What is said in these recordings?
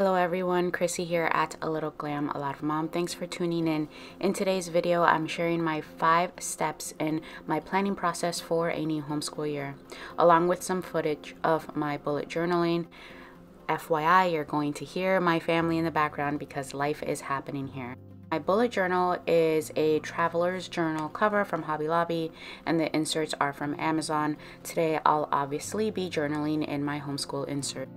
Hello everyone, Chrissy here at A Little Glam, A Lot of Mom. Thanks for tuning in. In today's video, I'm sharing my 5 steps in my planning process for a new homeschool year, along with some footage of my bullet journaling. FYI, you're going to hear my family in the background because life is happening here. My bullet journal is a traveler's journal cover from Hobby Lobby, and the inserts are from Amazon. Today, I'll obviously be journaling in my homeschool insert.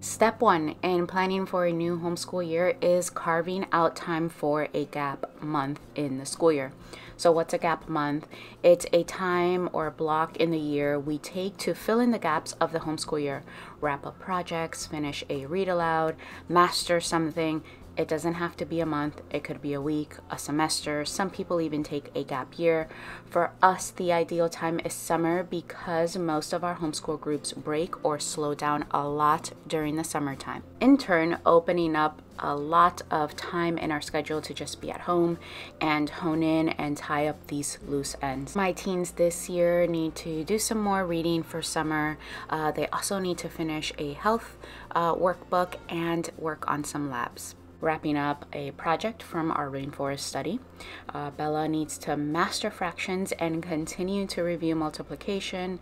Step 1 in planning for a new homeschool year is carving out time for a gap month in the school year. So what's a gap month? It's a time or block in the year we take to fill in the gaps of the homeschool year, wrap up projects, finish a read aloud, master something. It doesn't have to be a month. It could be a week, a semester. Some people even take a gap year. For us, the ideal time is summer because most of our homeschool groups break or slow down a lot during the summertime. In turn, opening up a lot of time in our schedule to just be at home and hone in and tie up these loose ends. My teens this year need to do some more reading for summer. They also need to finish a health workbook and work on some labs. Wrapping up a project from our rainforest study. Bella needs to master fractions and continue to review multiplication.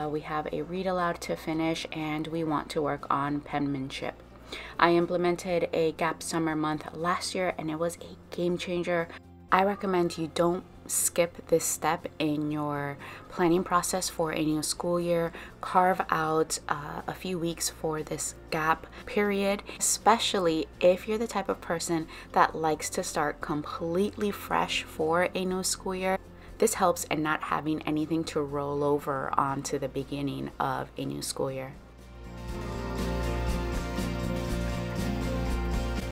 We have a read aloud to finish, and we want to work on penmanship. I implemented a gap summer month last year, and it was a game changer. I recommend you don't skip this step in your planning process for a new school year. Carve out a few weeks for this gap period, especially if you're the type of person that likes to start completely fresh for a new school year. This helps in not having anything to roll over onto the beginning of a new school year.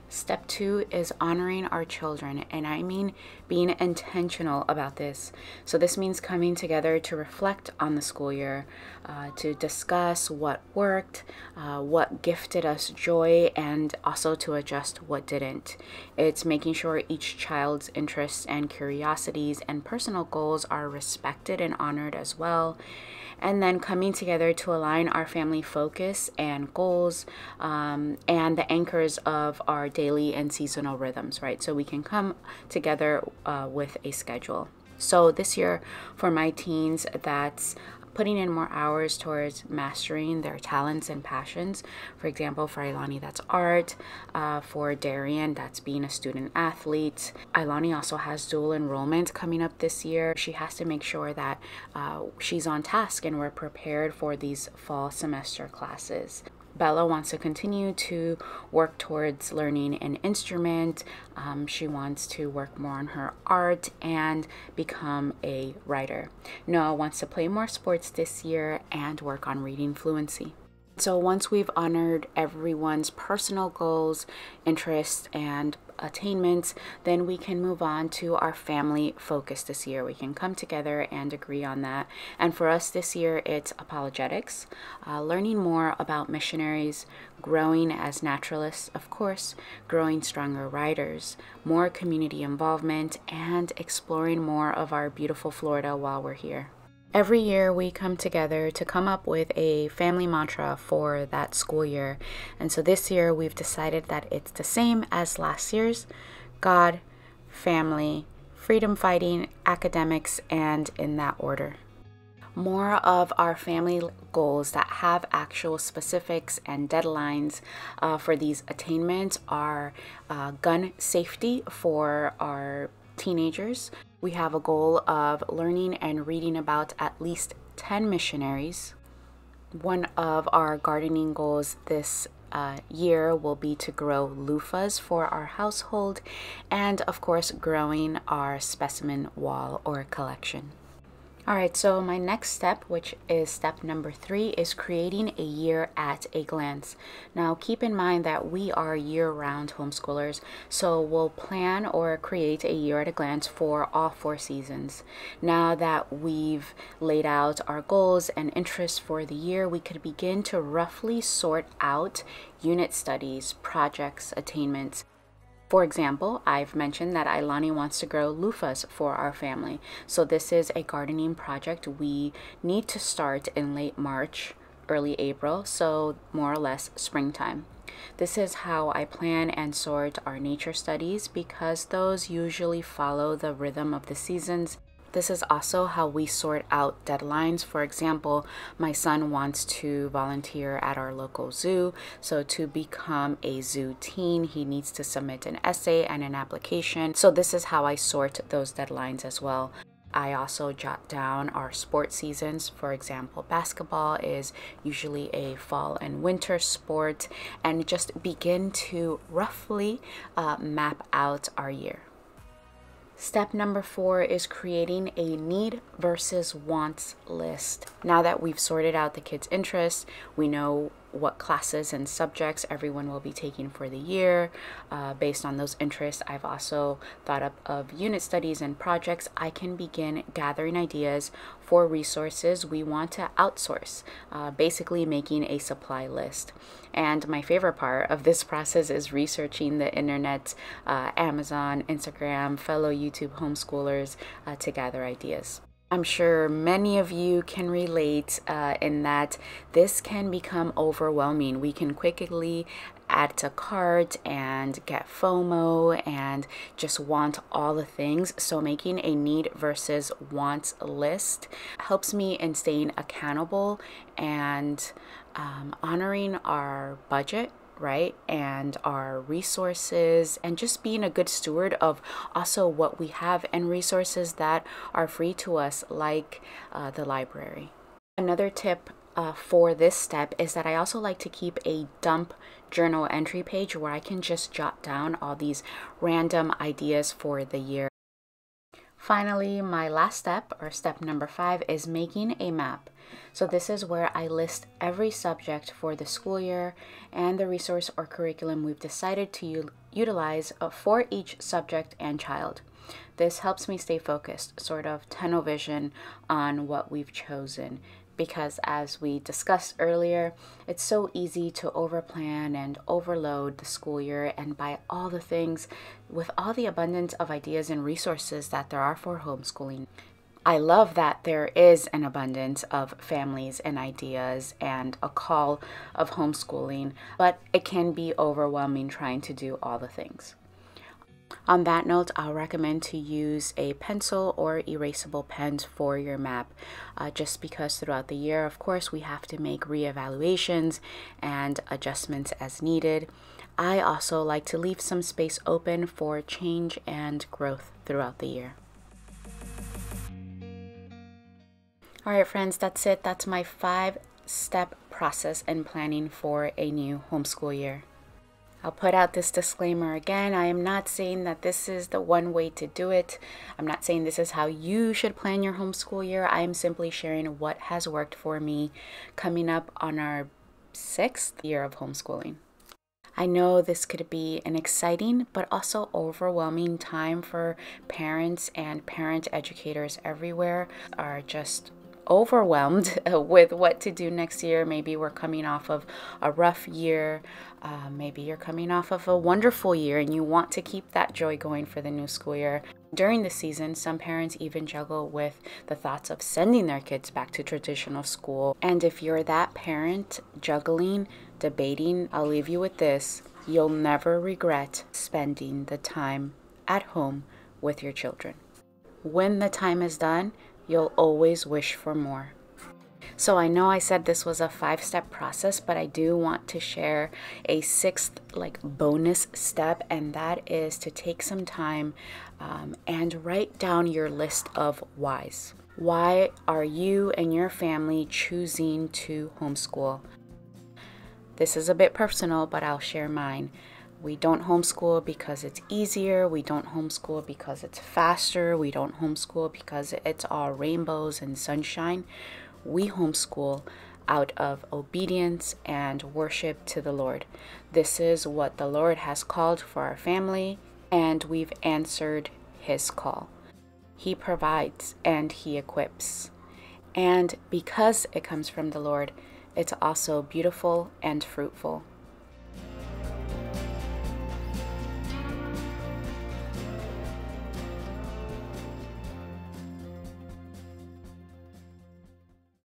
Step 2 is honoring our children, and I mean being intentional about this. So this means coming together to reflect on the school year, to discuss what worked, what gifted us joy, and also to adjust what didn't. It's making sure each child's interests and curiosities and personal goals are respected and honored as well. And then coming together to align our family focus and goals and the anchors of our daily and seasonal rhythms, right? So we can come together with a schedule. So this year for my teens, that's putting in more hours towards mastering their talents and passions. For example, for Ilani, that's art. For Darian, that's being a student athlete. Ilani also has dual enrollment coming up this year. She has to make sure that she's on task and we're prepared for these fall semester classes. Bella wants to continue to work towards learning an instrument. She wants to work more on her art and become a writer. Noah wants to play more sports this year and work on reading fluency. So once we've honored everyone's personal goals, interests, and attainments, then we can move on to our family focus this year. We can come together and agree on that. And for us this year, it's apologetics, learning more about missionaries, growing as naturalists, of course, growing stronger writers, more community involvement, and exploring more of our beautiful Florida while we're here. Every year we come together to come up with a family mantra for that school year. And so this year we've decided that it's the same as last year's: God, family, freedom fighting, academics, and in that order. More of our family goals that have actual specifics and deadlines for these attainments are gun safety for our teenagers. We have a goal of learning and reading about at least 10 missionaries. One of our gardening goals this year will be to grow loofahs for our household, and of course growing our specimen wall or collection. All right, so my next step, which is step number 3, is creating a year at a glance. Now, keep in mind that we are year-round homeschoolers, so we'll plan or create a year at a glance for all 4 seasons. Now that we've laid out our goals and interests for the year, we could begin to roughly sort out unit studies, projects, attainments. For example, I've mentioned that Ailani wants to grow loofahs for our family. So this is a gardening project we need to start in late March, early April, so more or less springtime. This is how I plan and sort our nature studies because those usually follow the rhythm of the seasons. This is also how we sort out deadlines. For example, my son wants to volunteer at our local zoo. So to become a zoo teen, he needs to submit an essay and an application. So this is how I sort those deadlines as well. I also jot down our sports seasons. For example, basketball is usually a fall and winter sport, and just begin to roughly map out our year. Step number 4 is creating a need versus wants list. Now that we've sorted out the kids' interests, we know what classes and subjects everyone will be taking for the year. Based on those interests, I've also thought up of unit studies and projects. I can begin gathering ideas for resources we want to outsource, basically making a supply list. And my favorite part of this process is researching the internet, Amazon, Instagram, fellow YouTube homeschoolers to gather ideas. I'm sure many of you can relate in that this can become overwhelming. We can quickly add to cart and get FOMO and just want all the things. So making a need versus wants list helps me in staying accountable and honoring our budget, right, and our resources, and just being a good steward of also what we have and resources that are free to us, like the library. Another tip for this step is that I also like to keep a dump journal entry page where I can just jot down all these random ideas for the year. Finally, my last step, or step number 5, is making a map. So this is where I list every subject for the school year and the resource or curriculum we've decided to utilize for each subject and child. This helps me stay focused, sort of tunnel vision on what we've chosen. Because as we discussed earlier, it's so easy to overplan and overload the school year and buy all the things with all the abundance of ideas and resources that there are for homeschooling. I love that there is an abundance of families and ideas and a call of homeschooling, but it can be overwhelming trying to do all the things. On that note, I'll recommend to use a pencil or erasable pens for your map, just because throughout the year, of course, we have to make reevaluations and adjustments as needed. I also like to leave some space open for change and growth throughout the year. All right, friends, that's it. That's my 5-step process in planning for a new homeschool year. I'll put out this disclaimer again. I am not saying that this is the one way to do it. I'm not saying this is how you should plan your homeschool year. I am simply sharing what has worked for me coming up on our 6th year of homeschooling. I know this could be an exciting but also overwhelming time for parents, and parent educators everywhere are just overwhelmed with what to do next year. Maybe we're coming off of a rough year. Maybe you're coming off of a wonderful year and you want to keep that joy going for the new school year. During the season, some parents even juggle with the thoughts of sending their kids back to traditional school. And if you're that parent juggling, debating, I'll leave you with this: you'll never regret spending the time at home with your children. When the time is done, you'll always wish for more. So I know I said this was a 5-step process, but I do want to share a 6th bonus step, and that is to take some time and write down your list of whys. Why are you and your family choosing to homeschool? This is a bit personal, but I'll share mine. We don't homeschool because it's easier. We don't homeschool because it's faster. We don't homeschool because it's all rainbows and sunshine. We homeschool out of obedience and worship to the Lord. This is what the Lord has called for our family, and we've answered His call. He provides and He equips. And because it comes from the Lord, it's also beautiful and fruitful.